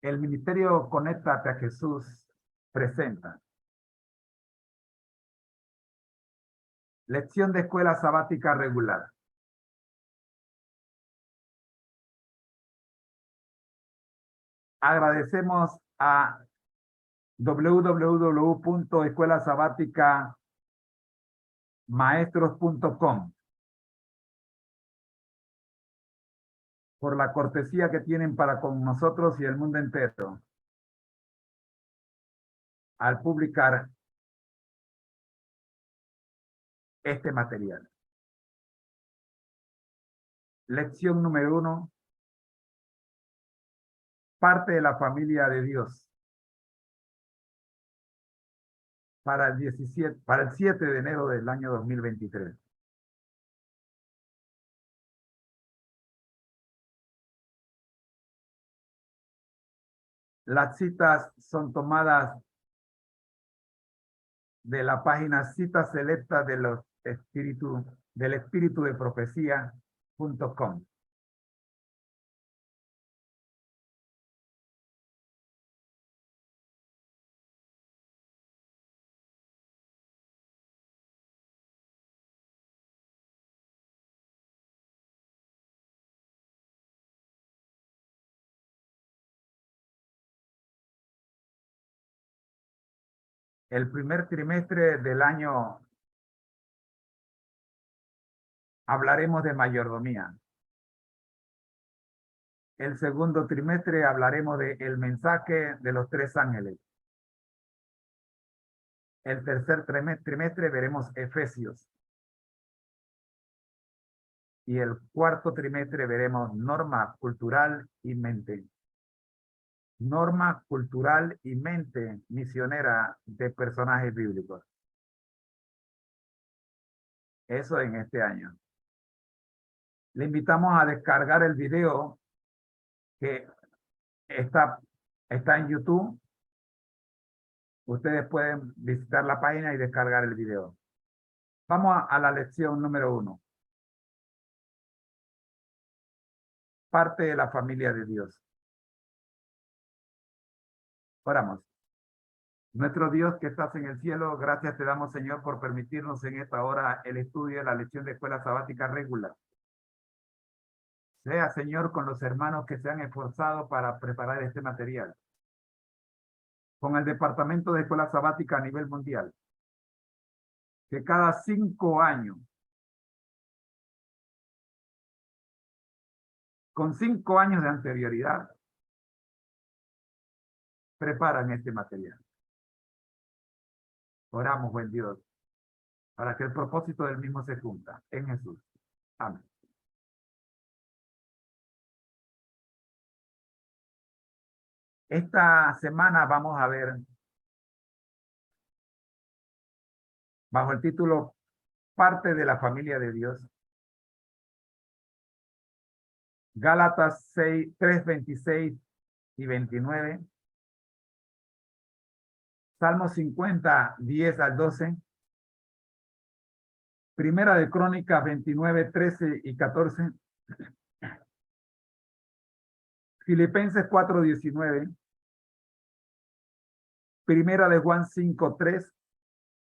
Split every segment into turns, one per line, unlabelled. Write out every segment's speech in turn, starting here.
El Ministerio Conéctate a Jesús presenta Lección de Escuela Sabática Regular. Agradecemos a www.escuelasabáticamaestros.com por la cortesía que tienen para con nosotros y el mundo entero al publicar este material. Lección número 1. Parte de la familia de Dios. Para el 7 de enero del año 2023. Las citas son tomadas de la página Citas Selectas de los del Espíritu de Profecía.com. El primer trimestre del año hablaremos de mayordomía. El segundo trimestre hablaremos de el mensaje de los 3 ángeles. El tercer trimestre veremos Efesios. Y el cuarto trimestre veremos norma cultural y mente. Norma cultural y mente misionera de personajes bíblicos. Eso en este año. Le invitamos a descargar el video que está en YouTube. Ustedes pueden visitar la página y descargar el video. Vamos a la lección número 1. Parte de la familia de Dios. Oramos. Nuestro Dios que estás en el cielo, gracias te damos, Señor, por permitirnos en esta hora el estudio de la lección de escuela sabática regular. Sea, Señor, con los hermanos que se han esforzado para preparar este material. Con el Departamento de Escuela Sabática a nivel mundial. Que cada 5 años, con 5 años de anterioridad, preparan este material. Oramos, buen Dios, para que el propósito del mismo se cumpla en Jesús. Amén. Esta semana vamos a ver, bajo el título Parte de la familia de Dios, Gálatas 3, 26 y 29, Salmo 50, 10 al 12, Primera de Crónicas 29, 13 y 14, Filipenses 4, 19, Primera de Juan 5, 3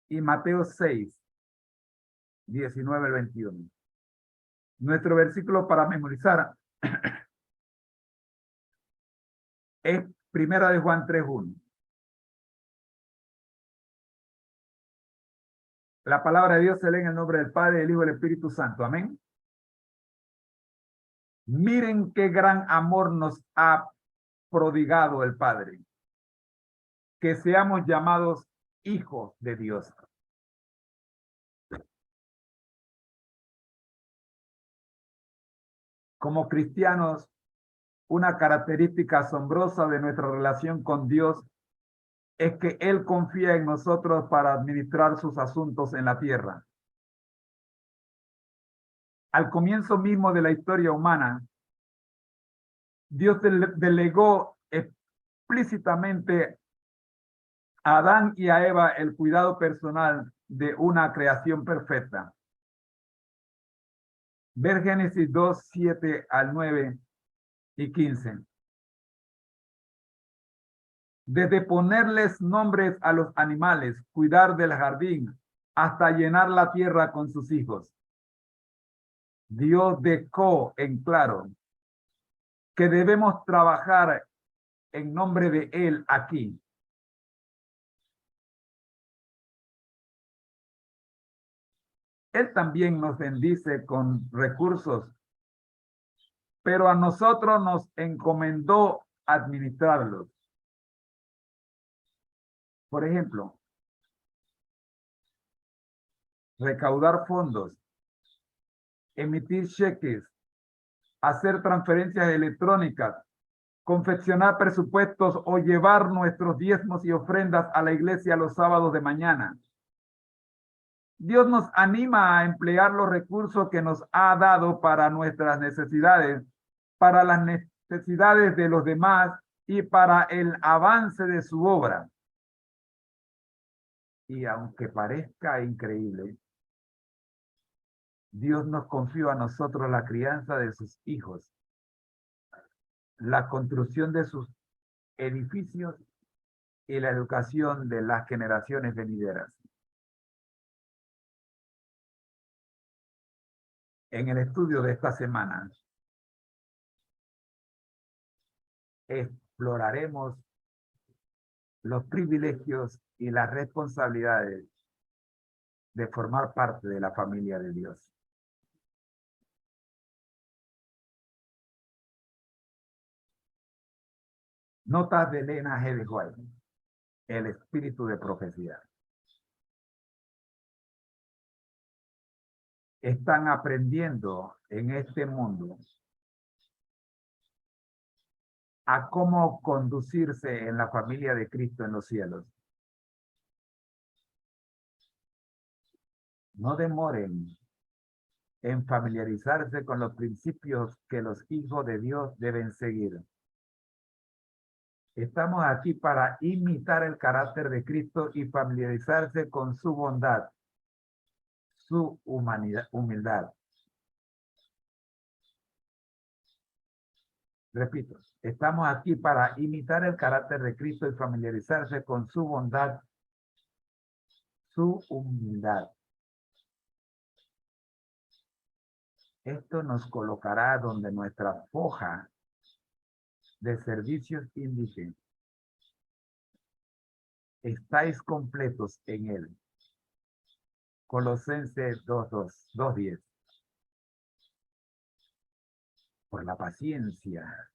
y Mateo 6, 19 al 21. Nuestro versículo para memorizar es Primera de Juan 3, 1. La palabra de Dios se lee en el nombre del Padre, del Hijo y del Espíritu Santo. Amén. Miren qué gran amor nos ha prodigado el Padre. Que seamos llamados hijos de Dios. Como cristianos, una característica asombrosa de nuestra relación con Dios es que Él confía en nosotros para administrar sus asuntos en la tierra. Al comienzo mismo de la historia humana, Dios delegó explícitamente a Adán y a Eva el cuidado personal de una creación perfecta. Ver Génesis 2, 7 al 9 y 15. desde ponerles nombres a los animales, cuidar del jardín, hasta llenar la tierra con sus hijos. Dios dejó en claro que debemos trabajar en nombre de Él aquí. Él también nos bendice con recursos, pero a nosotros nos encomendó administrarlos. Por ejemplo, recaudar fondos, emitir cheques, hacer transferencias electrónicas, confeccionar presupuestos o llevar nuestros diezmos y ofrendas a la iglesia los sábados de mañana. Dios nos anima a emplear los recursos que nos ha dado para nuestras necesidades, para las necesidades de los demás y para el avance de su obra. Y aunque parezca increíble, Dios nos confió a nosotros la crianza de sus hijos, la construcción de sus edificios y la educación de las generaciones venideras. En el estudio de esta semana, exploraremos los privilegios y las responsabilidades de formar parte de la familia de Dios. Notas de Elena G. de White, el espíritu de profecía. Están aprendiendo en este mundo a cómo conducirse en la familia de Cristo en los cielos. No demoren en familiarizarse con los principios que los hijos de Dios deben seguir. Estamos aquí para imitar el carácter de Cristo y familiarizarse con su bondad, su humildad. Repito, estamos aquí para imitar el carácter de Cristo y familiarizarse con su bondad, su humildad. Esto nos colocará donde nuestra foja de servicios indique: estáis completos en Él. Colosenses 2:10. Por la paciencia,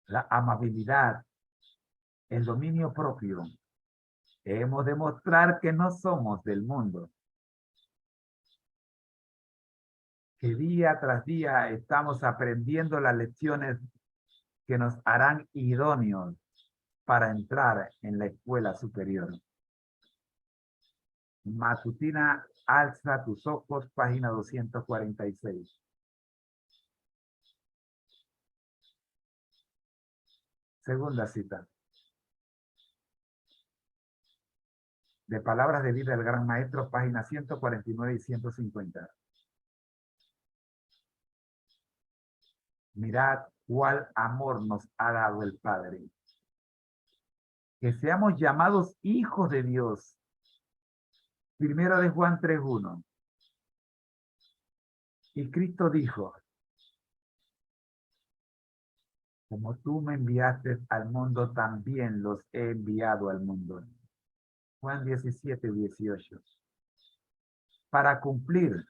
la amabilidad, el dominio propio, hemos de mostrar que no somos del mundo, que día tras día estamos aprendiendo las lecciones que nos harán idóneos para entrar en la escuela superior. Matutina, alza tus ojos, página 246. Segunda cita. De Palabras de Vida del Gran Maestro, páginas 149 y 150. Mirad cuál amor nos ha dado el Padre, que seamos llamados hijos de Dios. Primera de Juan 3:1. Y Cristo dijo: como tú me enviaste al mundo, también los he enviado al mundo. Juan 17:18. Para cumplir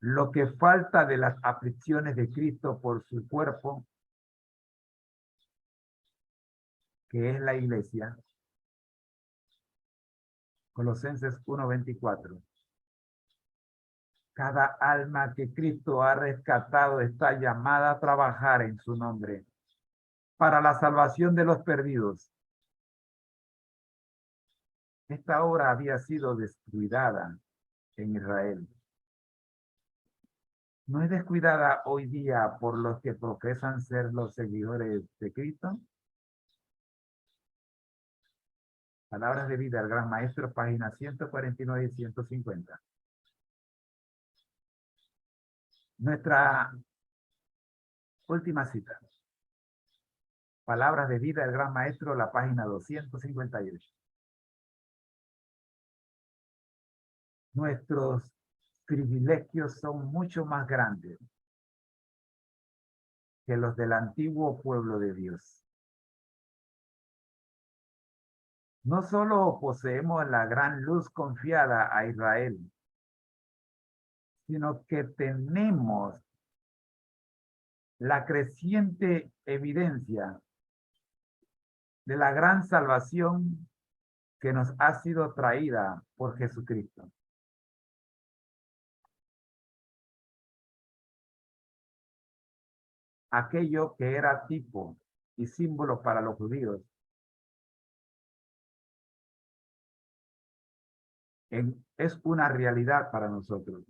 lo que falta de las aflicciones de Cristo por su cuerpo, que es la iglesia. Colosenses 1:24. Cada alma que Cristo ha rescatado está llamada a trabajar en su nombre para la salvación de los perdidos. Esta obra había sido descuidada en Israel. ¿No es descuidada hoy día por los que profesan ser los seguidores de Cristo? Palabras de Vida al Gran Maestro, páginas 149 y 150. Nuestra última cita. Palabras de vida del Gran Maestro, la página 258. Nuestros privilegios son mucho más grandes que los del antiguo pueblo de Dios. No solo poseemos la gran luz confiada a Israel, sino que tenemos la creciente evidencia de la gran salvación que nos ha sido traída por Jesucristo. Aquello que era tipo y símbolo para los judíos, es una realidad para nosotros.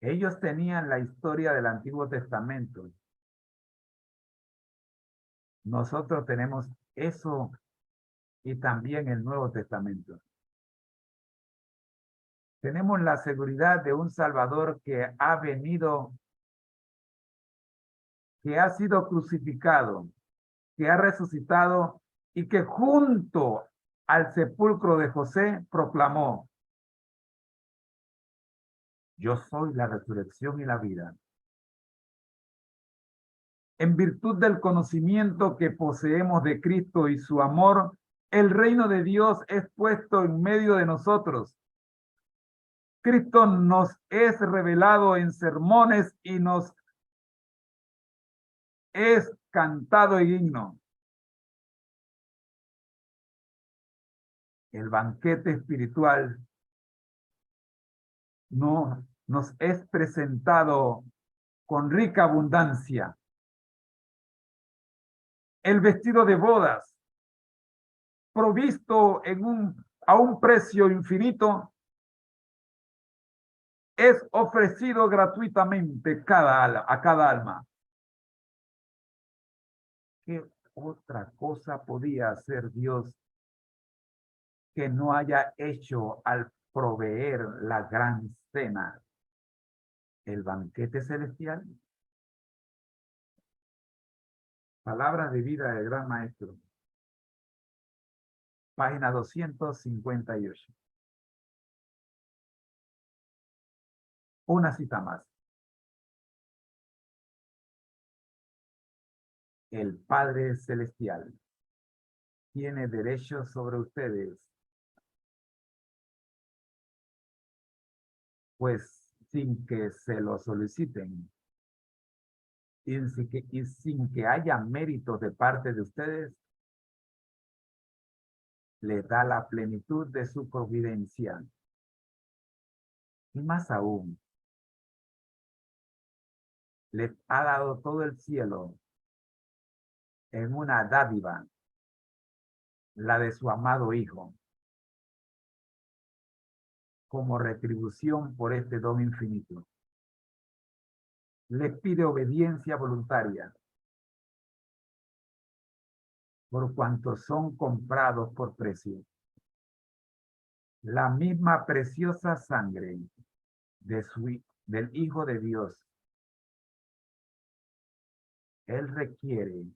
Ellos tenían la historia del Antiguo Testamento. Nosotros tenemos eso y también el Nuevo Testamento. Tenemos la seguridad de un Salvador que ha venido, que ha sido crucificado, que ha resucitado y que junto al sepulcro de José proclamó: yo soy la resurrección y la vida. En virtud del conocimiento que poseemos de Cristo y su amor, el reino de Dios es puesto en medio de nosotros. Cristo nos es revelado en sermones y nos es cantado en himno. El banquete espiritual no nos es presentado con rica abundancia. El vestido de bodas, provisto a un precio infinito, es ofrecido gratuitamente a cada alma. ¿Qué otra cosa podía hacer Dios que no haya hecho al proveer la gran cena, el banquete celestial? Palabras de vida del Gran Maestro. Página 258. Una cita más. El Padre Celestial tiene derecho sobre ustedes, pues sin que se lo soliciten y sin que haya méritos de parte de ustedes, les da la plenitud de su providencia. Y más aún, les ha dado todo el cielo en una dádiva, la de su amado Hijo, como retribución por este don infinito. Les pide obediencia voluntaria, por cuanto son comprados por precio. La misma preciosa sangre del Hijo de Dios. Él requiere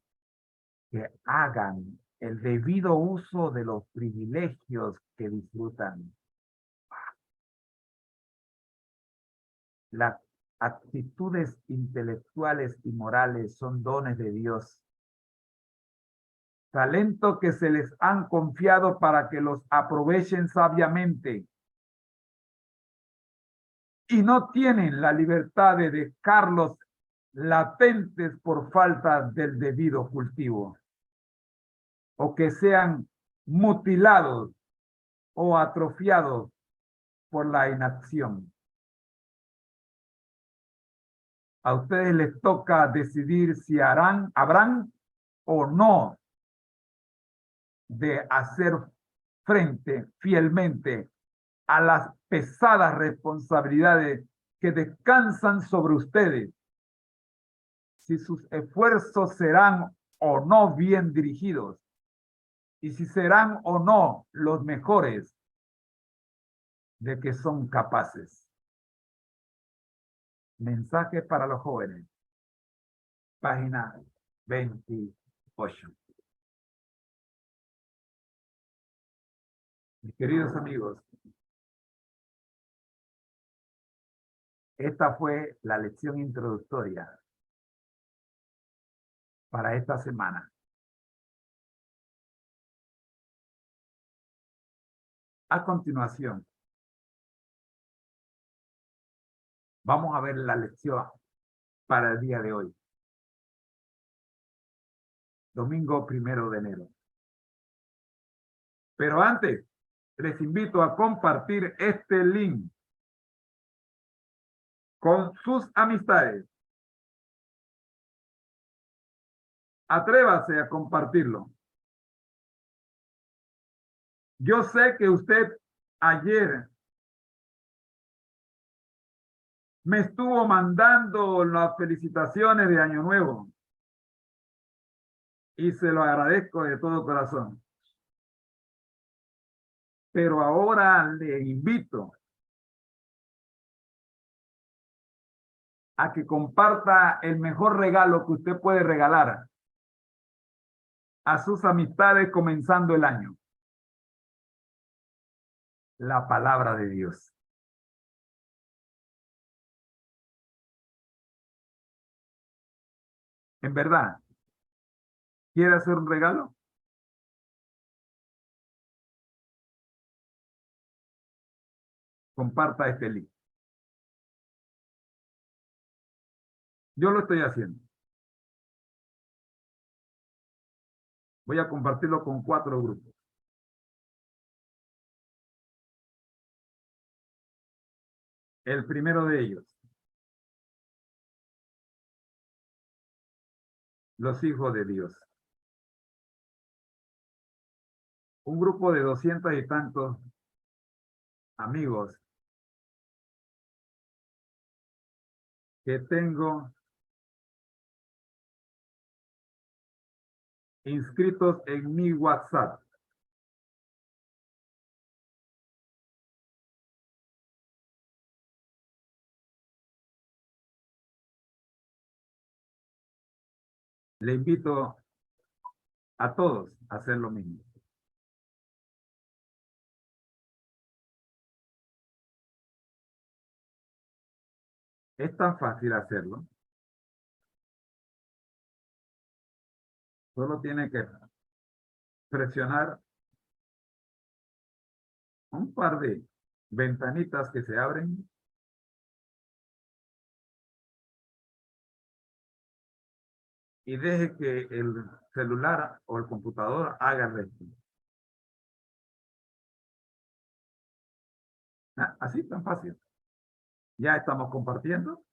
que hagan el debido uso de los privilegios que disfrutan. Las actitudes intelectuales y morales son dones de Dios, talento que se les han confiado para que los aprovechen sabiamente, y no tienen la libertad de dejarlos latentes por falta del debido cultivo, o que sean mutilados o atrofiados por la inacción. A ustedes les toca decidir si habrán o no de hacer frente fielmente a las pesadas responsabilidades que descansan sobre ustedes, si sus esfuerzos serán o no bien dirigidos, y si serán o no los mejores de que son capaces. Mensaje para los jóvenes. Página 28. Mis queridos amigos, esta fue la lección introductoria para esta semana. A continuación, vamos a ver la lección para el día de hoy. Domingo 1 de enero. Pero antes, les invito a compartir este link con sus amistades. Atrévase a compartirlo. Yo sé que usted ayer me estuvo mandando las felicitaciones de Año Nuevo y se lo agradezco de todo corazón. Pero ahora le invito a que comparta el mejor regalo que usted puede regalar a sus amistades comenzando el año. La palabra de Dios. En verdad, ¿quiere hacer un regalo? Comparta este link. Yo lo estoy haciendo. Voy a compartirlo con 4 grupos. El primero de ellos, los hijos de Dios. Un grupo de 200 y tantos amigos que tengo inscritos en mi WhatsApp. Le invito a todos a hacer lo mismo. Es tan fácil hacerlo. Solo tiene que presionar un par de ventanitas que se abren y deje que el celular o el computador haga el resto. Así tan fácil. Ya estamos compartiendo.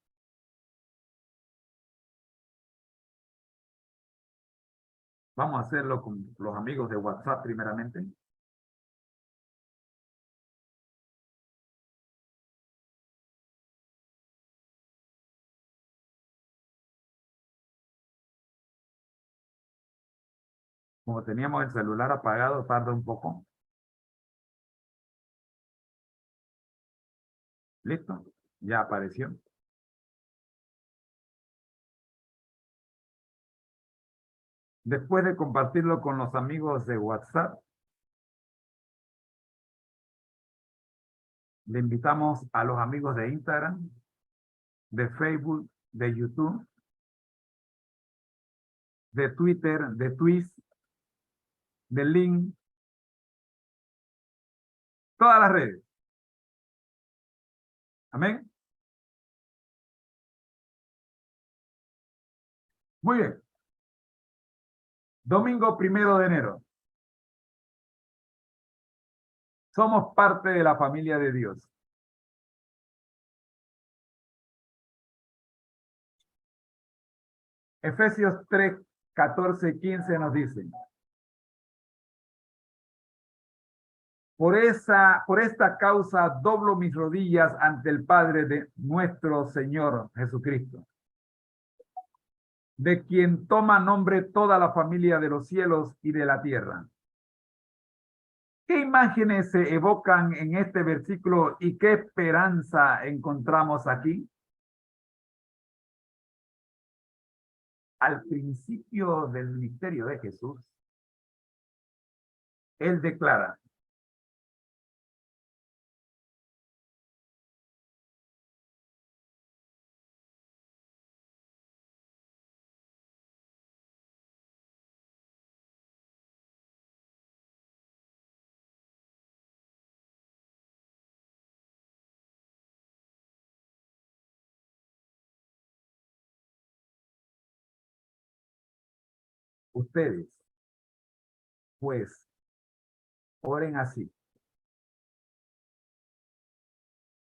Vamos a hacerlo con los amigos de WhatsApp primeramente. Como teníamos el celular apagado, tarda un poco. ¿Listo? Ya apareció. Después de compartirlo con los amigos de WhatsApp, le invitamos a los amigos de Instagram, de Facebook, de YouTube, de Twitter, de Twitch, de Link, todas las redes. Amén. Muy bien. Domingo 1 de enero. Somos parte de la familia de Dios. Efesios 3, 14, 15 nos dice: por esta causa doblo mis rodillas ante el Padre de nuestro Señor Jesucristo, de quien toma nombre toda la familia de los cielos y de la tierra. ¿Qué imágenes se evocan en este versículo y qué esperanza encontramos aquí? al principio del ministerio de Jesús, él declara: ustedes, pues, oren así: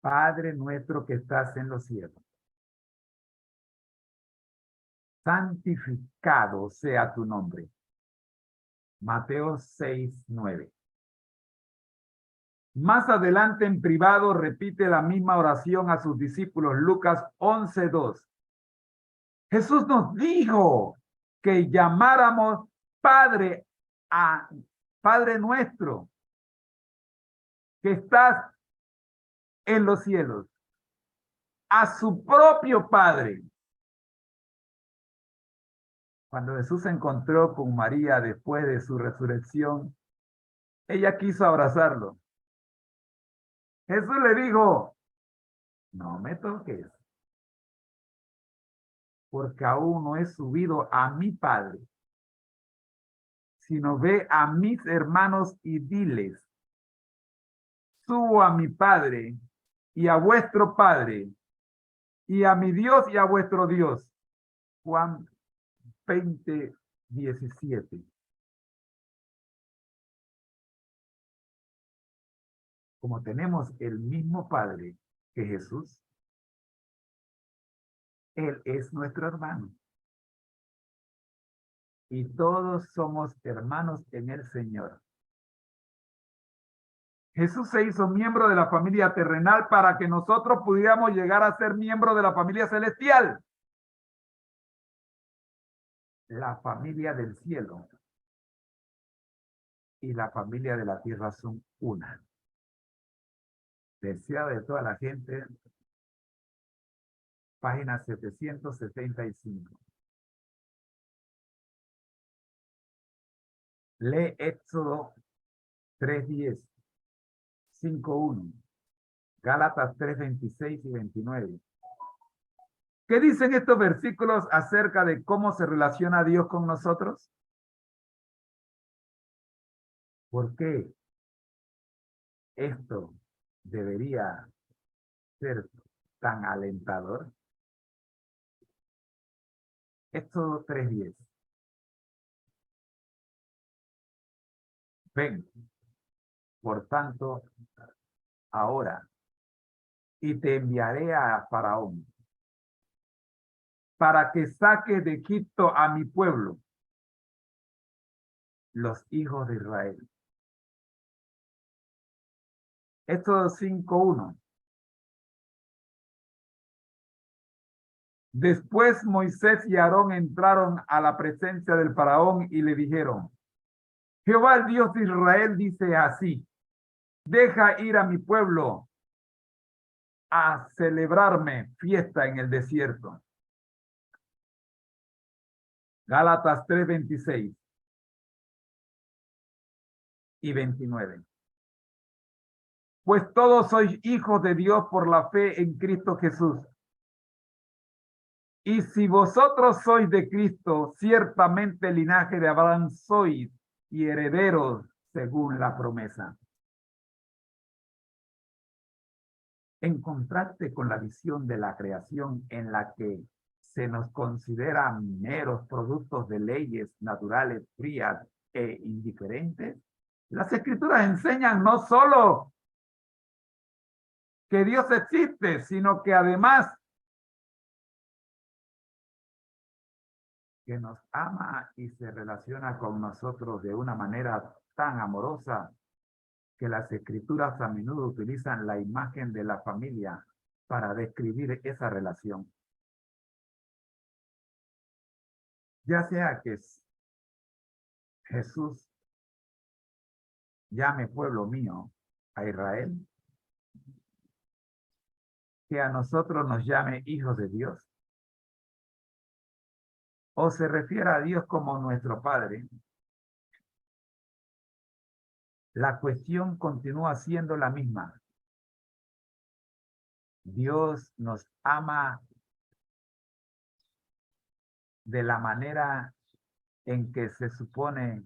Padre nuestro que estás en los cielos, santificado sea tu nombre. Mateo 6:9. Más adelante en privado repite la misma oración a sus discípulos, Lucas 11:2. Jesús nos dijo que llamáramos Padre a Padre nuestro que estás en los cielos, a su propio Padre. Cuando Jesús se encontró con María después de su resurrección, ella quiso abrazarlo. Jesús le dijo: no me toques, porque aún no he subido a mi Padre, sino ve a mis hermanos y diles: subo a mi Padre y a vuestro Padre, y a mi Dios y a vuestro Dios. Juan 20:17. Como tenemos el mismo Padre que Jesús, Él es nuestro hermano. Y todos somos hermanos en el Señor. Jesús se hizo miembro de la familia terrenal para que nosotros pudiéramos llegar a ser miembros de la familia celestial. La familia del cielo y la familia de la tierra son una. Deseado de toda la gente, página 775. Lee Éxodo 3:10, 5:1, Gálatas 3:26 y 29. ¿Qué dicen estos versículos acerca de cómo se relaciona Dios con nosotros? ¿Por qué esto debería ser tan alentador? Éxodo 3:10. Ven, por tanto, ahora, y te enviaré a Faraón para que saque de Egipto a mi pueblo, los hijos de Israel. Éxodo 5:1. Después Moisés y Aarón entraron a la presencia del Faraón y le dijeron: Jehová, el Dios de Israel, dice así: deja ir a mi pueblo a celebrarme fiesta en el desierto. Gálatas 3:26 y 29. Pues todos sois hijos de Dios por la fe en Cristo Jesús. Y si vosotros sois de Cristo, ciertamente el linaje de Abraham sois y herederos según la promesa. En contraste con la visión de la creación en la que se nos considera meros productos de leyes naturales frías e indiferentes, las Escrituras enseñan no solo que Dios existe, sino que además que nos ama y se relaciona con nosotros de una manera tan amorosa que las Escrituras a menudo utilizan la imagen de la familia para describir esa relación. Ya sea que Jesús llame pueblo mío a Israel, que a nosotros nos llame hijos de Dios, o se refiere a Dios como nuestro Padre, la cuestión continúa siendo la misma. Dios nos ama de la manera en que se supone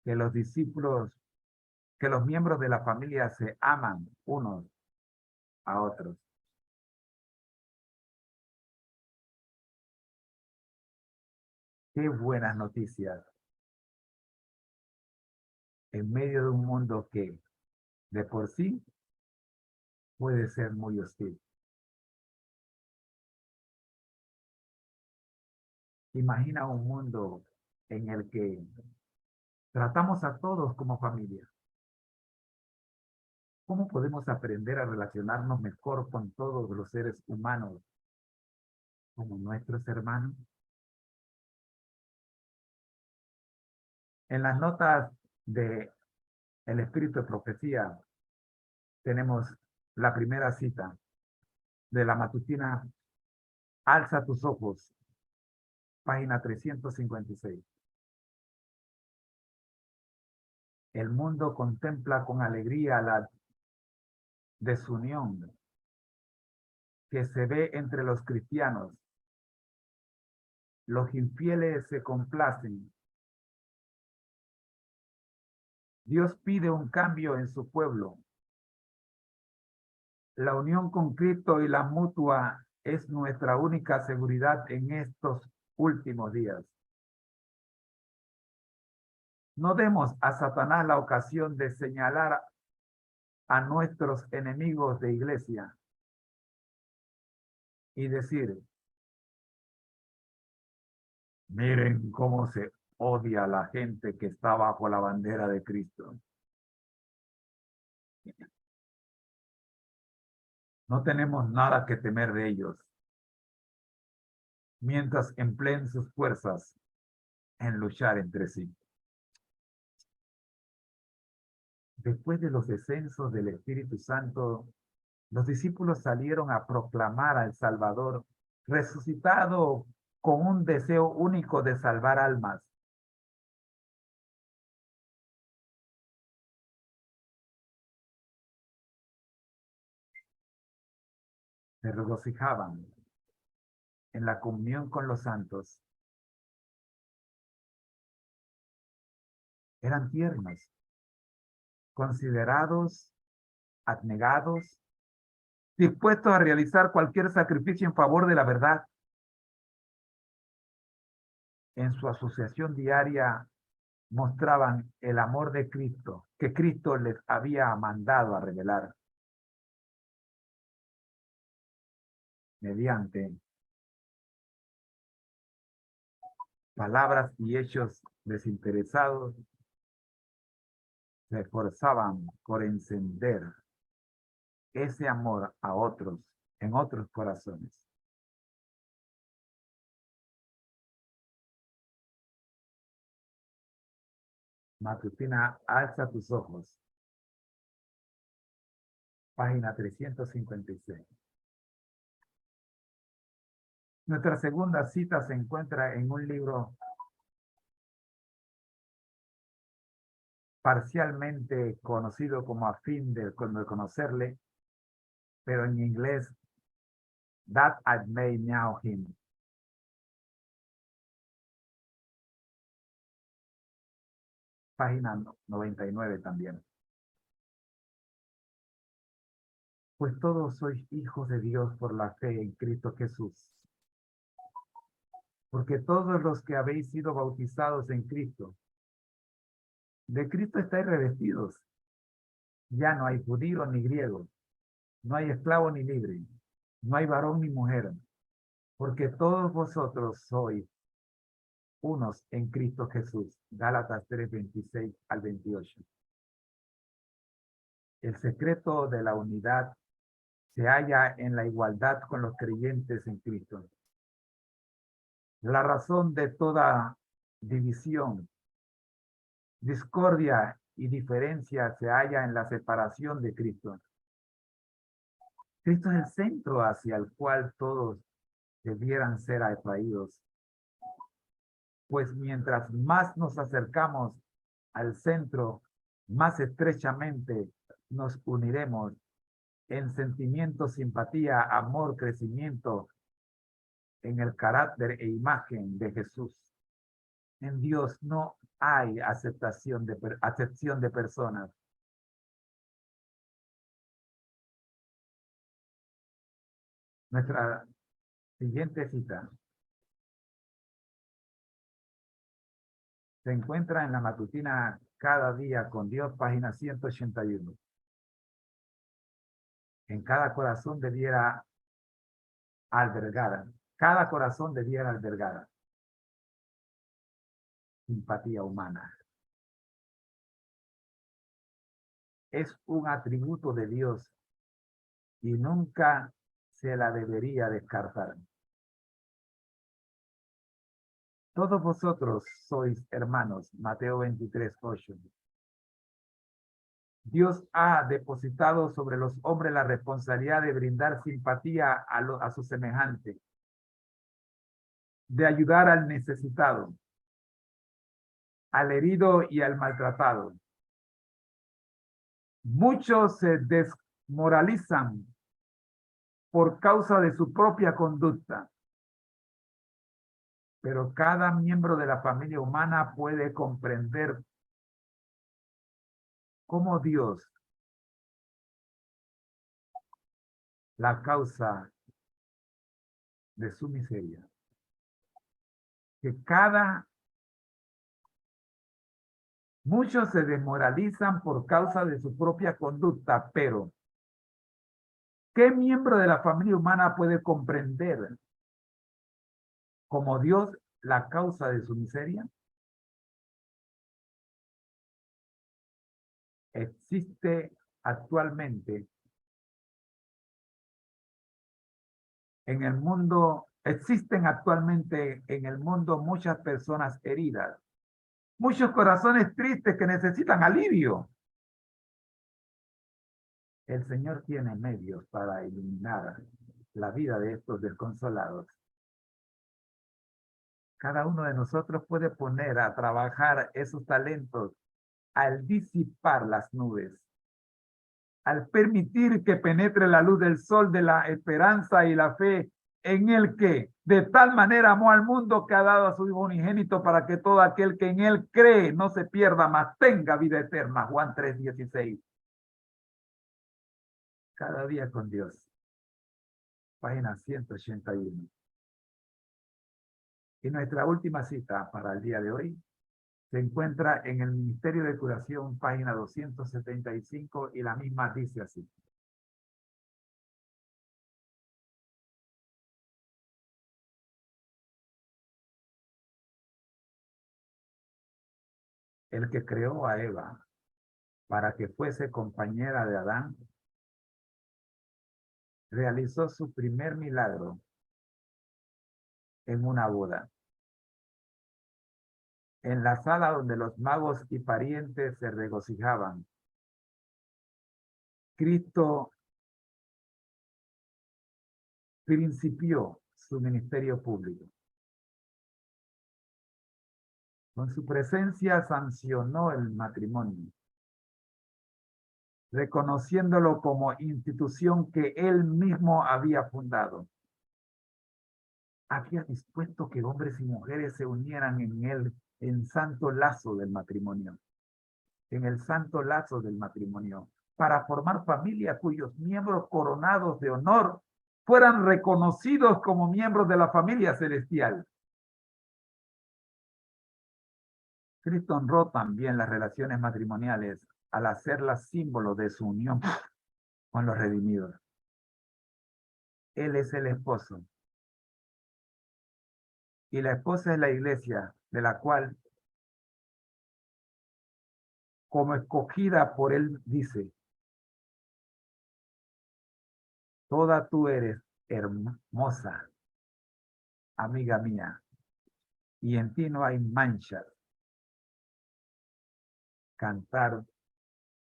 que los discípulos, que los miembros de la familia se aman unos a otros. Qué buenas noticias en medio de un mundo que de por sí puede ser muy hostil. Imagina un mundo en el que tratamos a todos como familia. ¿Cómo podemos aprender a relacionarnos mejor con todos los seres humanos como nuestros hermanos? En las notas de El Espíritu de Profecía tenemos la primera cita de la matutina Alza tus ojos, página 356. El mundo contempla con alegría la desunión que se ve entre los cristianos. Los infieles se complacen. Dios pide un cambio en su pueblo. La unión con Cristo y la mutua es nuestra única seguridad en estos últimos días. No demos a Satanás la ocasión de señalar a nuestros enemigos de iglesia y decir, miren cómo se odia a la gente que está bajo la bandera de Cristo. No tenemos nada que temer de ellos, mientras empleen sus fuerzas en luchar entre sí. Después de los descensos del Espíritu Santo, los discípulos salieron a proclamar al Salvador resucitado con un deseo único de salvar almas. Se regocijaban en la comunión con los santos. Eran tiernos, considerados, abnegados, dispuestos a realizar cualquier sacrificio en favor de la verdad. En su asociación diaria mostraban el amor de Cristo, que Cristo les había mandado a revelar mediante palabras y hechos desinteresados. Se esforzaban por encender ese amor a otros, en otros corazones. Matutina, alza tus ojos. Página 356. Nuestra segunda cita se encuentra en un libro parcialmente conocido como a fin de conocerle, pero en inglés, That I May Know Him. Página 99 también. Pues todos sois hijos de Dios por la fe en Cristo Jesús. Porque todos los que habéis sido bautizados en Cristo, de Cristo estáis revestidos. Ya no hay judío ni griego, no hay esclavo ni libre, no hay varón ni mujer, porque todos vosotros sois unos en Cristo Jesús. Gálatas 3, 26 al 28. El secreto de la unidad se halla en la igualdad con los creyentes en Cristo. La razón de toda división, discordia y diferencia se halla en la separación de Cristo. Cristo es el centro hacia el cual todos debieran ser atraídos. pues mientras más nos acercamos al centro, más estrechamente nos uniremos en sentimiento, simpatía, amor, crecimiento en el carácter e imagen de Jesús. En Dios no hay acepción de personas. Nuestra siguiente cita se encuentra en la matutina Cada día con Dios, página 181. En cada corazón debiera albergar, cada corazón debiera albergar simpatía humana. Es un atributo de Dios y nunca se la debería descartar. Todos vosotros sois hermanos, Mateo 23:8. Dios ha depositado sobre los hombres la responsabilidad de brindar simpatía a su semejante, de ayudar al necesitado, al herido y al maltratado. Muchos se desmoralizan por causa de su propia conducta, pero cada miembro de la familia humana puede comprender cómo Dios, la causa de su miseria, que muchos se desmoralizan por causa de su propia conducta, pero ¿qué miembro de la familia humana puede comprender como Dios la causa de su miseria? Existe actualmente en el mundo, existen actualmente en el mundo muchas personas heridas, muchos corazones tristes que necesitan alivio. El Señor tiene medios para iluminar la vida de estos desconsolados. Cada uno de nosotros puede poner a trabajar esos talentos al disipar las nubes, al permitir que penetre la luz del sol de la esperanza y la fe en el que de tal manera amó al mundo que ha dado a su Hijo unigénito para que todo aquel que en él cree no se pierda, mas tenga vida eterna. Juan 3:16. Cada día con Dios. Página 181. Y nuestra última cita para el día de hoy se encuentra en el Ministerio de Curación, página 275, y la misma dice así. El que creó a Eva para que fuese compañera de Adán, realizó su primer milagro en una boda, en la sala donde los magos y parientes se regocijaban. Cristo principió su ministerio público. Con su presencia sancionó el matrimonio, reconociéndolo como institución que él mismo había fundado. Había dispuesto que hombres y mujeres se unieran en él en santo lazo del matrimonio, en el santo lazo del matrimonio, para formar familia cuyos miembros coronados de honor fueran reconocidos como miembros de la familia celestial. Cristo honró también las relaciones matrimoniales al hacerlas símbolo de su unión con los redimidos. Él es el esposo y la esposa es la iglesia, de la cual, como escogida por él, dice: toda tú eres hermosa, amiga mía, y en ti no hay mancha.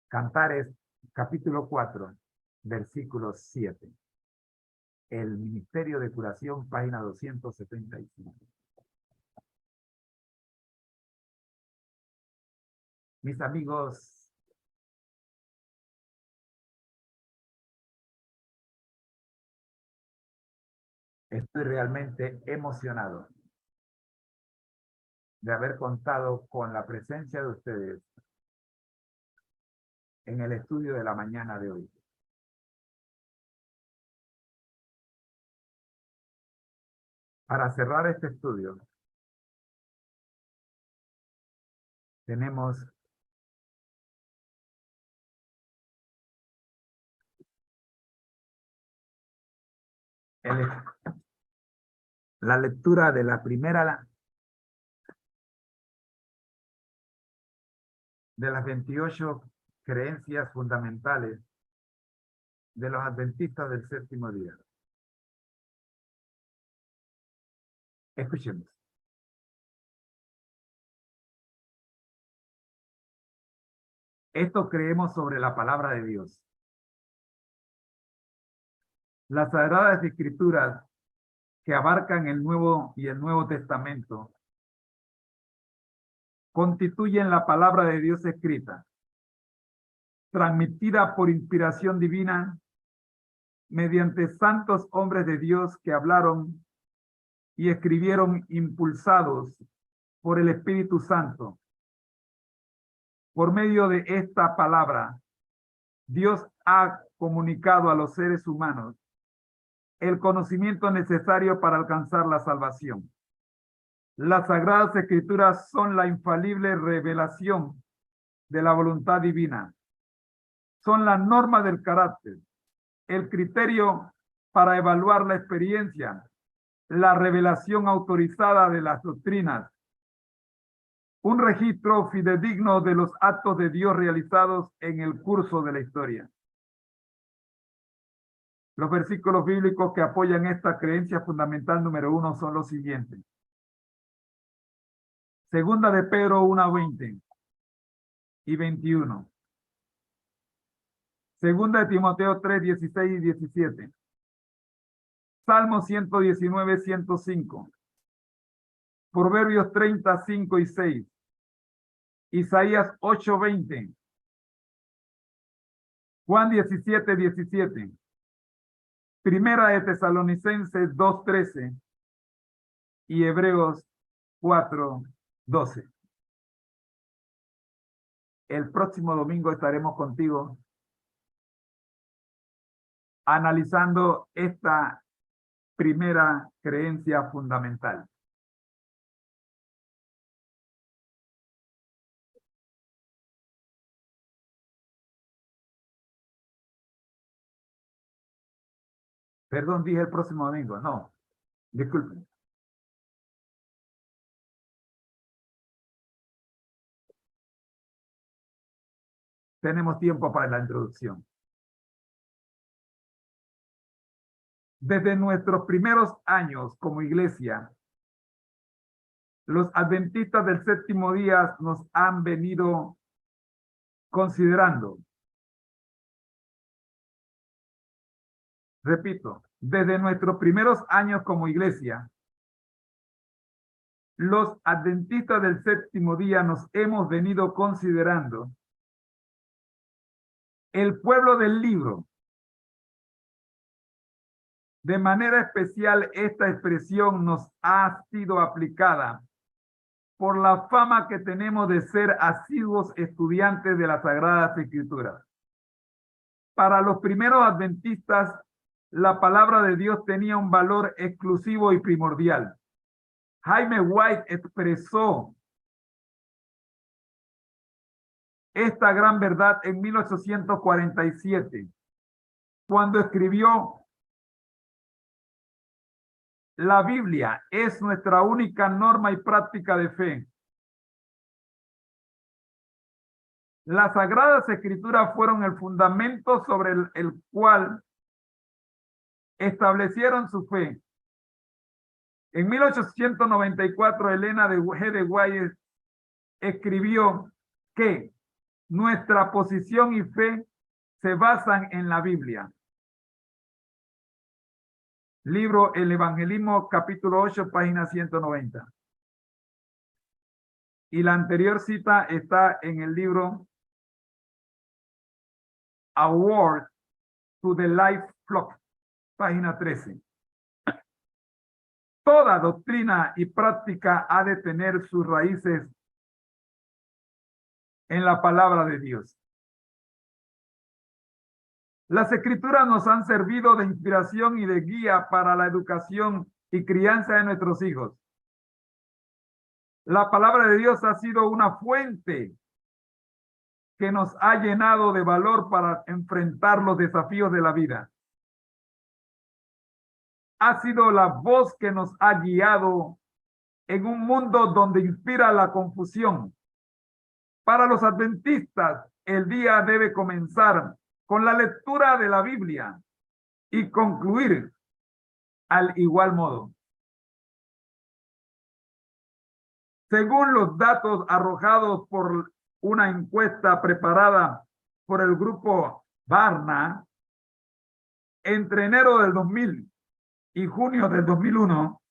Cantares, capítulo 4, versículo 7. El Ministerio de Curación, página 275. Mis amigos, estoy realmente emocionado de haber contado con la presencia de ustedes en el estudio de la mañana de hoy. Para cerrar este estudio, tenemos la lectura de la primera de las 28 creencias fundamentales de los adventistas del séptimo día. Escuchemos. Esto creemos sobre la palabra de Dios. Las Sagradas Escrituras, que abarcan el Nuevo y el Nuevo Testamento, constituyen la palabra de Dios escrita, transmitida por inspiración divina mediante santos hombres de Dios que hablaron y escribieron impulsados por el Espíritu Santo. Por medio de esta palabra, Dios ha comunicado a los seres humanos el conocimiento necesario para alcanzar la salvación. Las Sagradas Escrituras son la infalible revelación de la voluntad divina. Son la norma del carácter, el criterio para evaluar la experiencia, la revelación autorizada de las doctrinas, un registro fidedigno de los actos de Dios realizados en el curso de la historia. Los versículos bíblicos que apoyan esta creencia fundamental número 1 son los siguientes. Segunda de Pedro 1:20 y 21. Segunda de Timoteo 3:16 y 17. Salmo 119, 105. Proverbios 35 y 6. Isaías 8:20. Juan 17, 17. Primera de Tesalonicenses 2:13 y Hebreos 4:12. El próximo domingo estaremos contigo analizando esta primera creencia fundamental. Perdón, dije el próximo domingo. No, disculpen. Tenemos tiempo para la introducción. Desde nuestros primeros años como iglesia, los adventistas del séptimo día nos han venido considerando. Repito, desde nuestros primeros años como iglesia, los adventistas del séptimo día nos hemos venido considerando el pueblo del libro. De manera especial, esta expresión nos ha sido aplicada por la fama que tenemos de ser asiduos estudiantes de las Sagradas Escrituras. Para los primeros adventistas, la palabra de Dios tenía un valor exclusivo y primordial. Jaime White expresó esta gran verdad en 1847, cuando escribió: la Biblia es nuestra única norma y práctica de fe. Las Sagradas Escrituras fueron el fundamento sobre el cual establecieron su fe. En 1894, Elena G. de White escribió que nuestra posición y fe se basan en la Biblia. Libro El Evangelismo, capítulo 8, página 190. Y la anterior cita está en el libro A Word to the Life Flock, página 13. Toda doctrina y práctica ha de tener sus raíces en la palabra de Dios. Las escrituras nos han servido de inspiración y de guía para la educación y crianza de nuestros hijos. La palabra de Dios ha sido una fuente que nos ha llenado de valor para enfrentar los desafíos de la vida. Ha sido la voz que nos ha guiado en un mundo donde inspira la confusión. Para los adventistas, el día debe comenzar con la lectura de la Biblia y concluir al igual modo. Según los datos arrojados por una encuesta preparada por el grupo Barna, entre enero del 2000 y junio del 2001,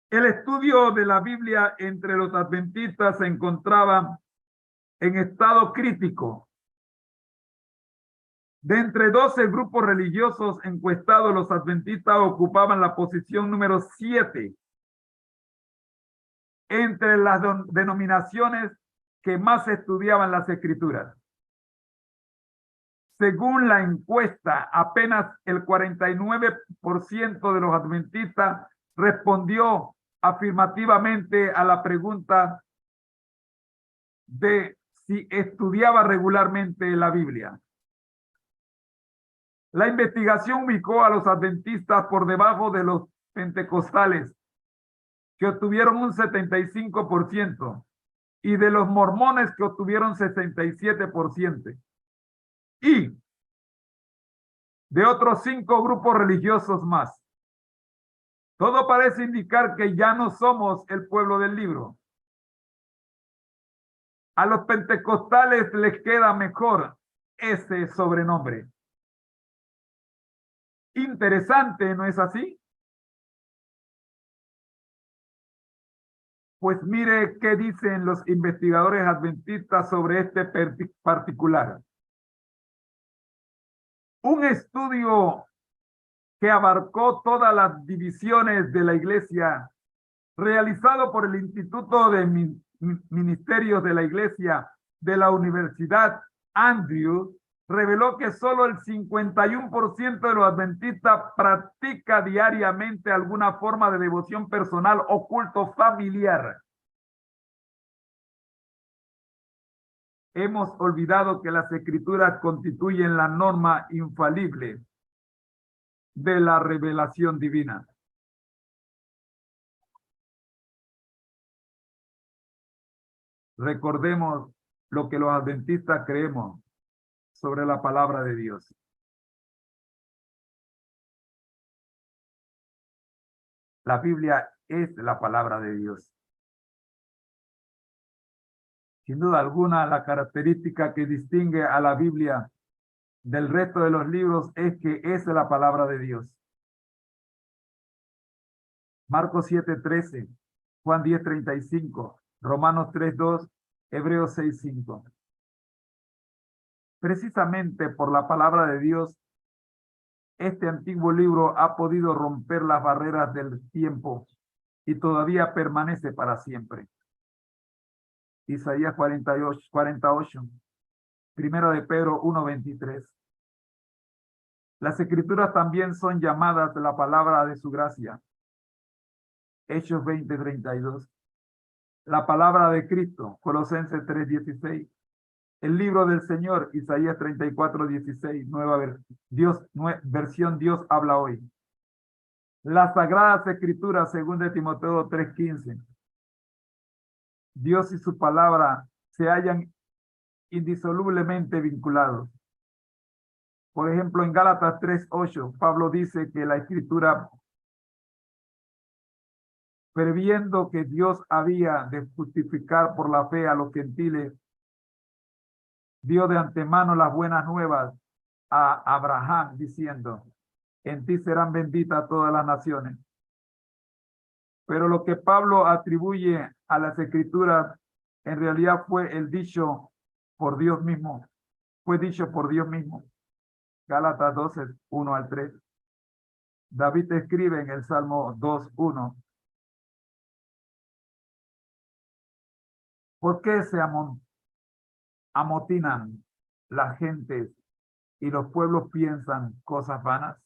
el estudio de la Biblia entre los adventistas se encontraba en estado crítico. De entre 12 grupos religiosos encuestados, los adventistas ocupaban la posición número 7 entre las denominaciones que más estudiaban las escrituras. Según la encuesta, apenas el 49% de los adventistas respondió afirmativamente a la pregunta de si estudiaba regularmente la Biblia. La investigación ubicó a los adventistas por debajo de los pentecostales, que obtuvieron un 75%, y de los mormones, que obtuvieron 67%, y de otros 5 grupos religiosos más. Todo parece indicar que ya no somos el pueblo del libro. A los pentecostales les queda mejor ese sobrenombre. Interesante, ¿no es así? Pues mire qué dicen los investigadores adventistas sobre este particular. Un estudio que abarcó todas las divisiones de la iglesia, realizado por el Instituto de Ministerios de la Iglesia de la Universidad Andrews, reveló que solo el 51% de los adventistas practica diariamente alguna forma de devoción personal o culto familiar. Hemos olvidado que las escrituras constituyen la norma infalible de la revelación divina. Recordemos lo que los adventistas creemos sobre la palabra de Dios. La Biblia es la palabra de Dios. Sin duda alguna, la característica que distingue a la Biblia del resto de los libros es que es la palabra de Dios. Marcos 7:13, Juan 10:35, Romanos 3:2, Hebreos 6:5. Precisamente por la palabra de Dios, este antiguo libro ha podido romper las barreras del tiempo y todavía permanece para siempre. Isaías 48, Primero de Pedro 1:23. Las escrituras también son llamadas la palabra de su gracia. Hechos 20:32. La palabra de Cristo, Colosenses 3:16. El libro del Señor, Isaías 34:16, versión Dios habla hoy. Las sagradas escrituras, según de Timoteo 3:15. Dios y su palabra se hallan indisolublemente vinculados. Por ejemplo, en Gálatas 3:8, Pablo dice que la escritura, previendo que Dios había de justificar por la fe a los gentiles, dio de antemano las buenas nuevas a Abraham, diciendo: en ti serán benditas todas las naciones. Pero lo que Pablo atribuye a las escrituras en realidad fue el dicho por Dios mismo. Fue dicho por Dios mismo. Gálatas 12, 1 al 3. David escribe en el Salmo 2, 1. ¿Por qué se amotinan las gentes y los pueblos piensan cosas vanas?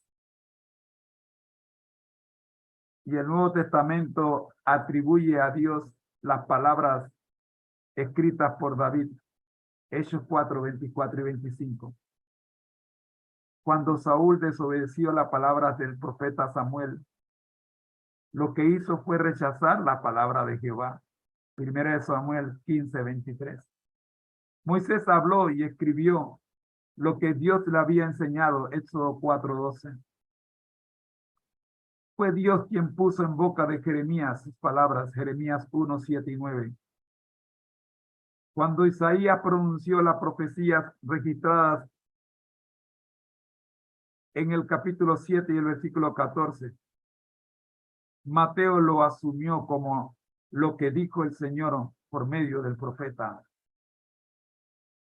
Y el Nuevo Testamento atribuye a Dios las palabras escritas por David. Hechos 4, 24 y 25. Cuando Saúl desobedeció las palabras del profeta Samuel, lo que hizo fue rechazar la palabra de Jehová. Primera de Samuel 15, 23. Moisés habló y escribió lo que Dios le había enseñado. Éxodo 4, 12. Fue Dios quien puso en boca de Jeremías sus palabras. Jeremías 1, 7 y 9. Cuando Isaías pronunció las profecías registradas en el capítulo 7 y el versículo 14, Mateo lo asumió como lo que dijo el Señor por medio del profeta.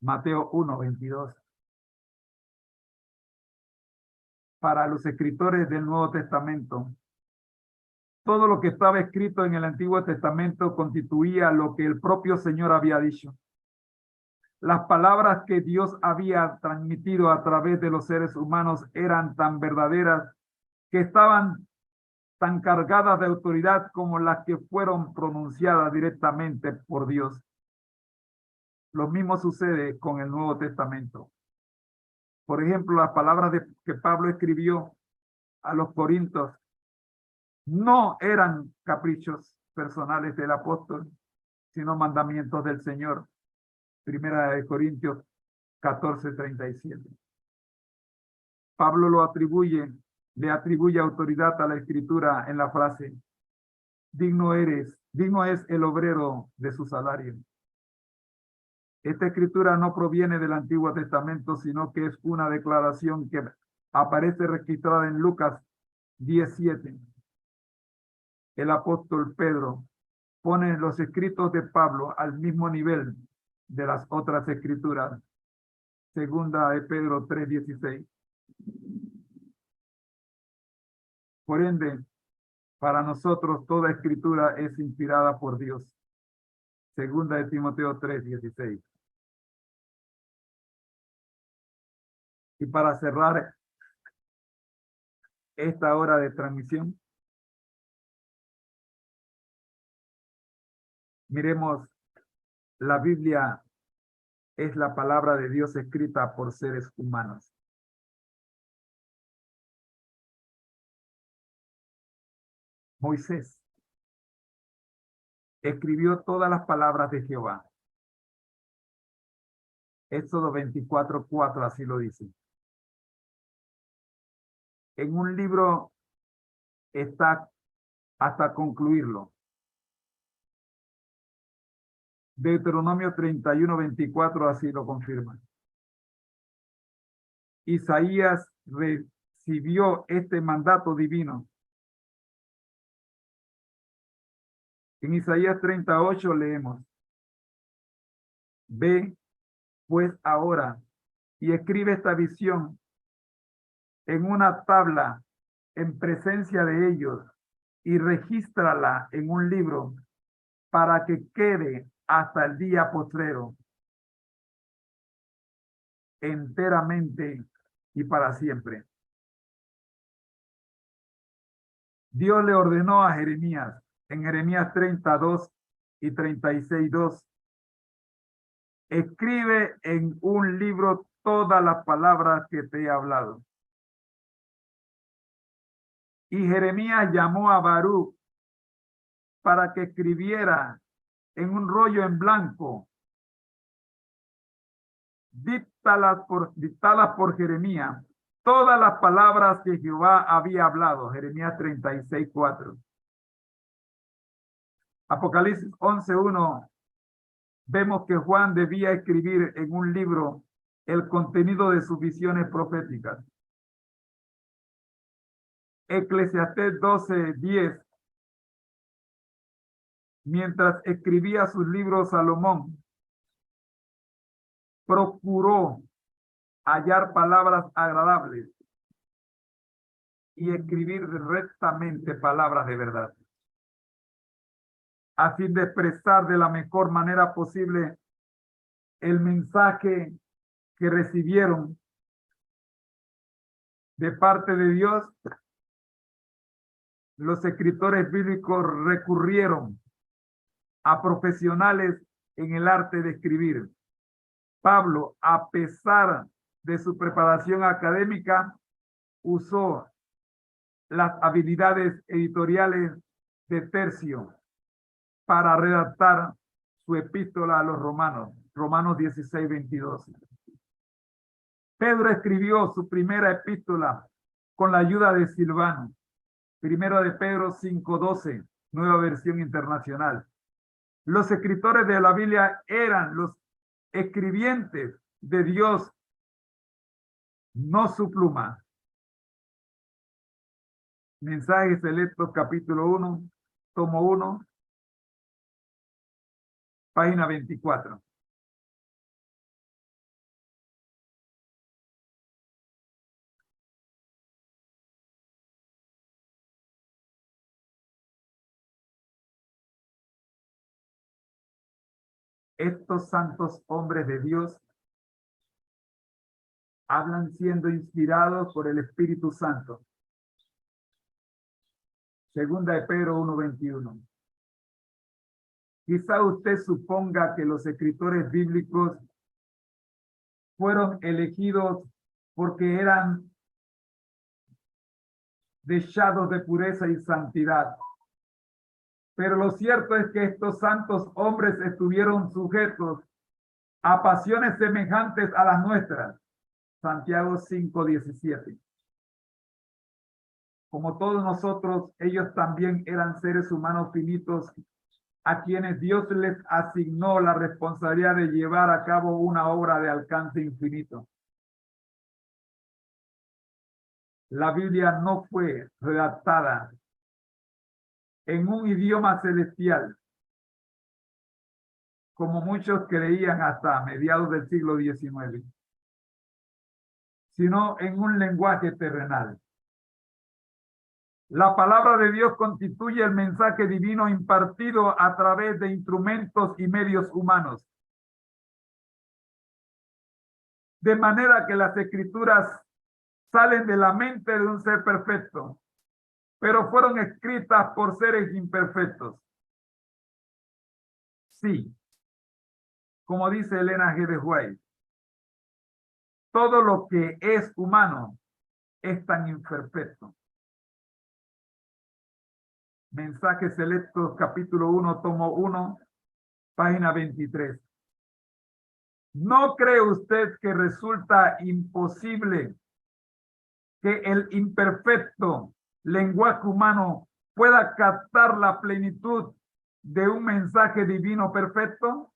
Mateo 1, 22. Para los escritores del Nuevo Testamento, todo lo que estaba escrito en el Antiguo Testamento constituía lo que el propio Señor había dicho. Las palabras que Dios había transmitido a través de los seres humanos eran tan verdaderas que estaban tan cargadas de autoridad como las que fueron pronunciadas directamente por Dios. Lo mismo sucede con el Nuevo Testamento. Por ejemplo, las palabras que Pablo escribió a los Corintios no eran caprichos personales del apóstol, sino mandamientos del Señor. Primera de Corintios 14:37. Pablo le atribuye autoridad a la escritura en la frase: digno es el obrero de su salario. Esta escritura no proviene del Antiguo Testamento, sino que es una declaración que aparece registrada en Lucas 17. El apóstol Pedro pone los escritos de Pablo al mismo nivel de las otras escrituras. Segunda de Pedro 3:16. Por ende, para nosotros toda escritura es inspirada por Dios. Segunda de Timoteo 3:16. Y para cerrar esta hora de transmisión, miremos, la Biblia es la palabra de Dios escrita por seres humanos. Moisés escribió todas las palabras de Jehová. Éxodo 24:4 así lo dice. En un libro está hasta concluirlo. Deuteronomio 31:24 así lo confirma. Isaías recibió este mandato divino. En Isaías 38 leemos: ve pues ahora y escribe esta visión en una tabla en presencia de ellos y regístrala en un libro para que quede hasta el día postrero enteramente y para siempre. Dios le ordenó a Jeremías en Jeremías 32 y 36:2: escribe en un libro todas las palabras que te he hablado. Y Jeremías llamó a Baruch para que escribiera en un rollo en blanco, dictadas por Jeremías, todas las palabras que Jehová había hablado. Jeremías 36:4. Apocalipsis 11:1. Vemos que Juan debía escribir en un libro el contenido de sus visiones proféticas. Eclesiastés 12:10 Mientras escribía sus libros, Salomón procuró hallar palabras agradables y escribir rectamente palabras de verdad, a fin de expresar de la mejor manera posible el mensaje que recibieron de parte de Dios. Los escritores bíblicos recurrieron a profesionales en el arte de escribir. Pablo, a pesar de su preparación académica, usó las habilidades editoriales de Tercio para redactar su epístola a los romanos, Romanos 16:22. Pedro escribió su primera epístola con la ayuda de Silvano, primero de Pedro 5:12, nueva versión internacional. Los escritores de la Biblia eran los escribientes de Dios, no su pluma. Mensajes selectos, capítulo 1, tomo 1, página 24. Estos santos hombres de Dios hablan siendo inspirados por el Espíritu Santo. Segunda de Pedro 1:21. Quizá usted suponga que los escritores bíblicos fueron elegidos porque eran deseados de pureza y santidad. Pero lo cierto es que estos santos hombres estuvieron sujetos a pasiones semejantes a las nuestras. Santiago 5:17. Como todos nosotros, ellos también eran seres humanos finitos a quienes Dios les asignó la responsabilidad de llevar a cabo una obra de alcance infinito. La Biblia no fue redactada en un idioma celestial, como muchos creían hasta mediados del siglo XIX, sino en un lenguaje terrenal. La palabra de Dios constituye el mensaje divino impartido a través de instrumentos y medios humanos. De manera que las escrituras salen de la mente de un ser perfecto, pero fueron escritas por seres imperfectos. Sí, como dice Elena G. de White, todo lo que es humano es tan imperfecto. Mensajes selectos, capítulo 1, tomo 1, página 23. ¿No cree usted que resulta imposible que el imperfecto lenguaje humano pueda captar la plenitud de un mensaje divino perfecto?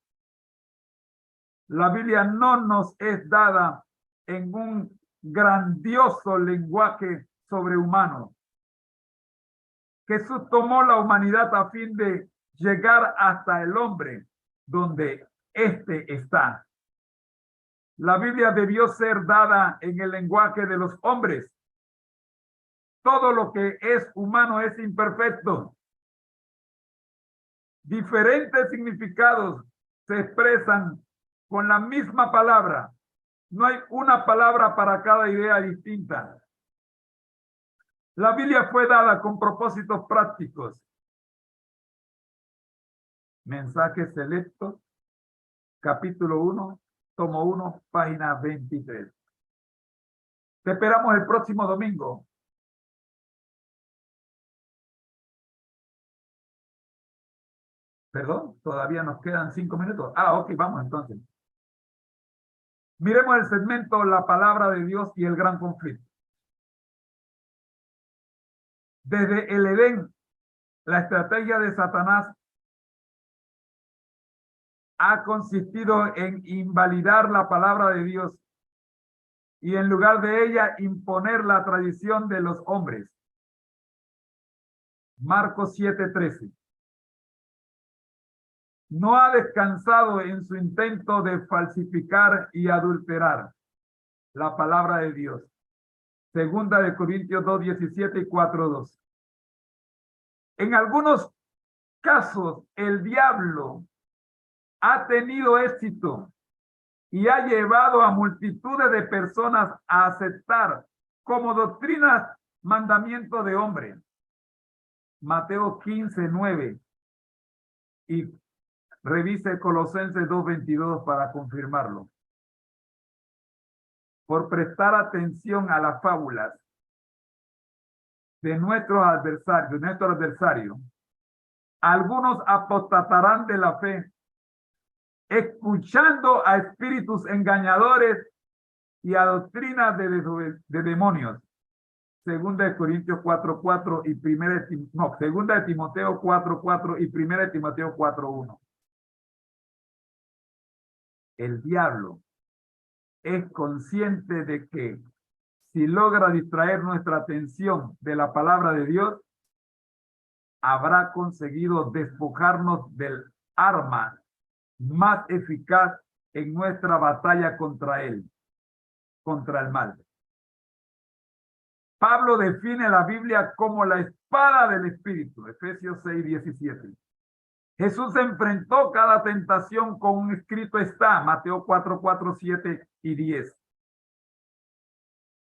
La Biblia no nos es dada en un grandioso lenguaje sobrehumano. Jesús tomó la humanidad a fin de llegar hasta el hombre donde éste está. La Biblia debió ser dada en el lenguaje de los hombres. Todo lo que es humano es imperfecto. Diferentes significados se expresan con la misma palabra. No hay una palabra para cada idea distinta. La Biblia fue dada con propósitos prácticos. Mensajes selectos, capítulo 1, tomo 1, página 23. Te esperamos el próximo domingo. Perdón, todavía nos quedan 5 minutos. Ok, vamos entonces. Miremos el segmento La palabra de Dios y el gran conflicto. Desde el Edén, la estrategia de Satanás ha consistido en invalidar la palabra de Dios y en lugar de ella imponer la tradición de los hombres. Marcos 7:13. no ha descansado en su intento de falsificar y adulterar la palabra de Dios. Segunda de Corintios 2:17 y 4:2. En algunos casos, el diablo ha tenido éxito y ha llevado a multitudes de personas a aceptar como doctrinas mandamiento de hombre. Mateo 15:9 y revise Colosenses 2:22 para confirmarlo. Por prestar atención a las fábulas de nuestros adversarios, algunos apostatarán de la fe, escuchando a espíritus engañadores y a doctrinas de demonios. Segunda de Corintios 4:4 y segunda de Timoteo 4:4 y primera de Timoteo 4:1. El diablo es consciente de que si logra distraer nuestra atención de la palabra de Dios, habrá conseguido despojarnos del arma más eficaz en nuestra batalla contra él, contra el mal. Pablo define la Biblia como la espada del Espíritu, Efesios 6:17. Jesús enfrentó cada tentación con un escrito está, Mateo 4:4, 7 y 10.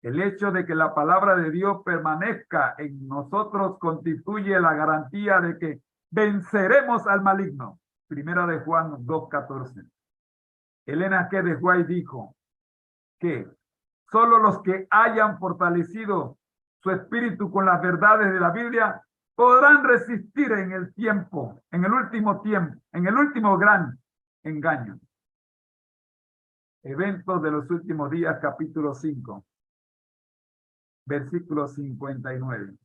El hecho de que la palabra de Dios permanezca en nosotros constituye la garantía de que venceremos al maligno. Primera de Juan 2:14. Elena G. de White dijo que solo los que hayan fortalecido su espíritu con las verdades de la Biblia podrán resistir en el tiempo, en el último gran engaño. Eventos de los últimos días, capítulo 5, versículo 59.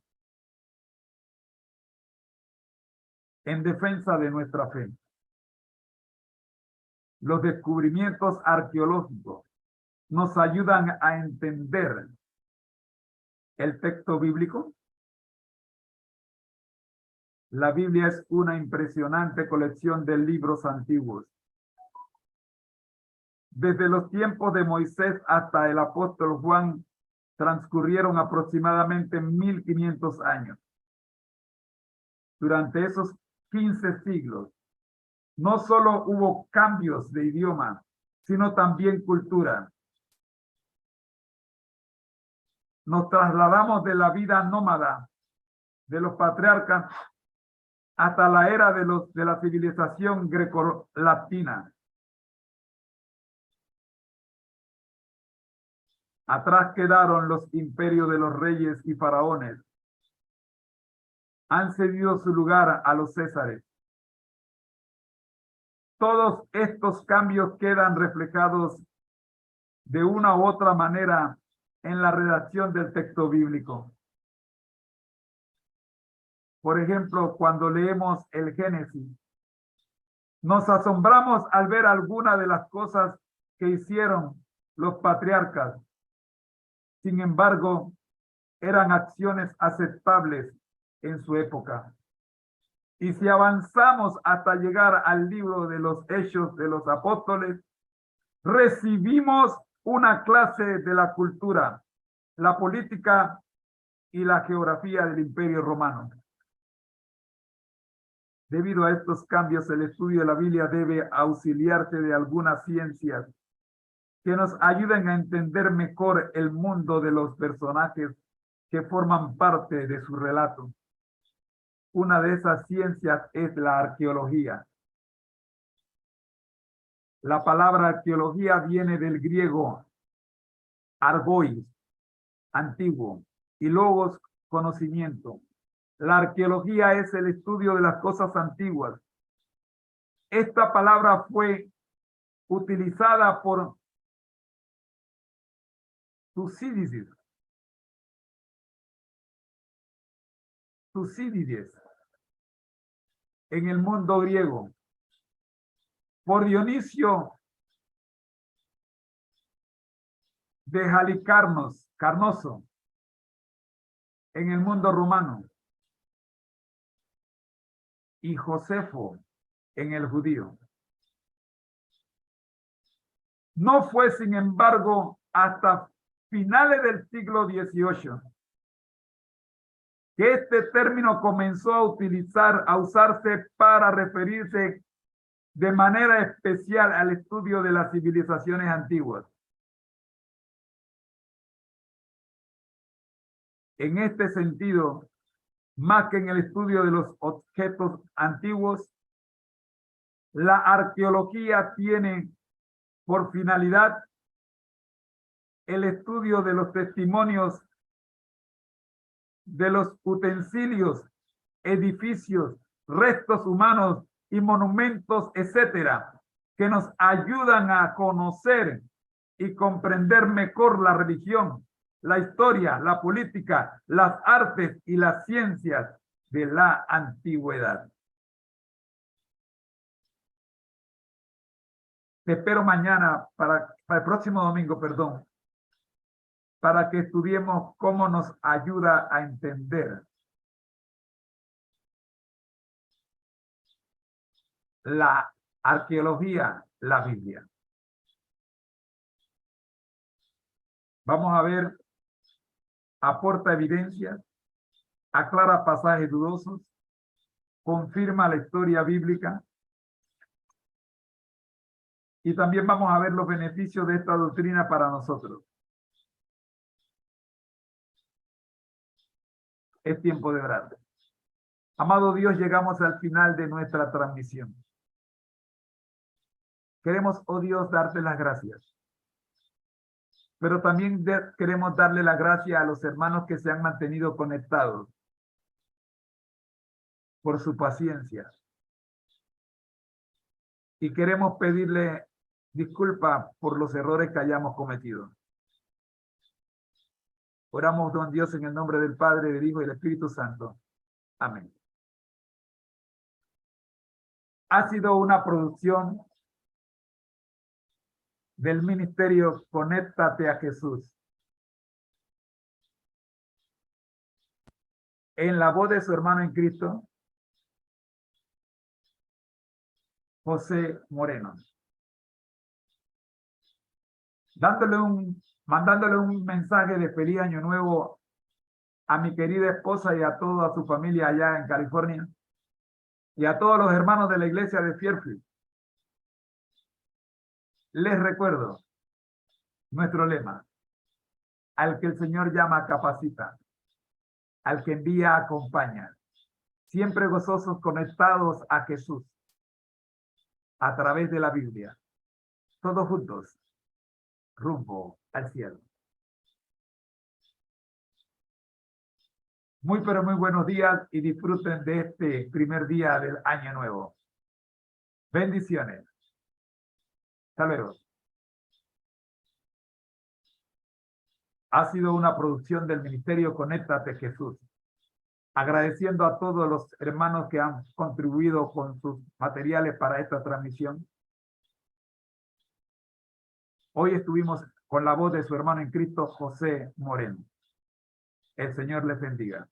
En defensa de nuestra fe. Los descubrimientos arqueológicos nos ayudan a entender el texto bíblico. La Biblia es una impresionante colección de libros antiguos. Desde los tiempos de Moisés hasta el apóstol Juan transcurrieron aproximadamente 1500 años. Durante esos 15 siglos, no solo hubo cambios de idioma, sino también cultura. Nos trasladamos de la vida nómada de los patriarcas hasta la era de la civilización grecolatina. Atrás quedaron los imperios de los reyes y faraones. Han cedido su lugar a los césares. Todos estos cambios quedan reflejados de una u otra manera en la redacción del texto bíblico. Por ejemplo, cuando leemos el Génesis, nos asombramos al ver algunas de las cosas que hicieron los patriarcas. Sin embargo, eran acciones aceptables en su época. Y si avanzamos hasta llegar al libro de los Hechos de los Apóstoles, recibimos una clase de la cultura, la política y la geografía del Imperio Romano. Debido a estos cambios, el estudio de la Biblia debe auxiliarse de algunas ciencias que nos ayuden a entender mejor el mundo de los personajes que forman parte de su relato. Una de esas ciencias es la arqueología. La palabra arqueología viene del griego argois, antiguo, y logos, conocimiento. La arqueología es el estudio de las cosas antiguas. Esta palabra fue utilizada por Tucídides en el mundo griego, por Dionisio de Carnoso en el mundo romano, y Josefo en el judío. No fue, sin embargo, hasta finales del siglo XVIII que este término comenzó a usarse para referirse de manera especial al estudio de las civilizaciones antiguas. En este sentido, más que en el estudio de los objetos antiguos, la arqueología tiene por finalidad el estudio de los testimonios de los utensilios, edificios, restos humanos y monumentos, etcétera, que nos ayudan a conocer y comprender mejor la religión, la historia, la política, las artes y las ciencias de la antigüedad. Te espero mañana para el próximo domingo, perdón, para que estudiemos cómo nos ayuda a entender la arqueología, la Biblia. Vamos a ver, aporta evidencias, aclara pasajes dudosos, confirma la historia bíblica, y también vamos a ver los beneficios de esta doctrina para nosotros. Es tiempo de orar. Amado Dios, llegamos al final de nuestra transmisión. Queremos, oh Dios, darte las gracias. Pero también queremos darle las gracias a los hermanos que se han mantenido conectados por su paciencia. Y queremos pedirle disculpa por los errores que hayamos cometido. Oramos, don Dios, en el nombre del Padre, del Hijo y del Espíritu Santo. Amén. Ha sido una producción del ministerio Conéctate a Jesús. En la voz de su hermano en Cristo, José Moreno. Mandándole un mensaje de feliz año nuevo a mi querida esposa y a toda su familia allá en California y a todos los hermanos de la iglesia de Fairfield. Les recuerdo nuestro lema: al que el Señor llama, capacita, al que envía, acompaña, siempre gozosos, conectados a Jesús a través de la Biblia, todos juntos, rumbo al cielo. Muy pero muy buenos días y disfruten de este primer día del año nuevo. Bendiciones. Hasta luego. Ha sido una producción del Ministerio Conéctate Jesús. Agradeciendo a todos los hermanos que han contribuido con sus materiales para esta transmisión. Hoy estuvimos con la voz de su hermano en Cristo, José Moreno. El Señor les bendiga.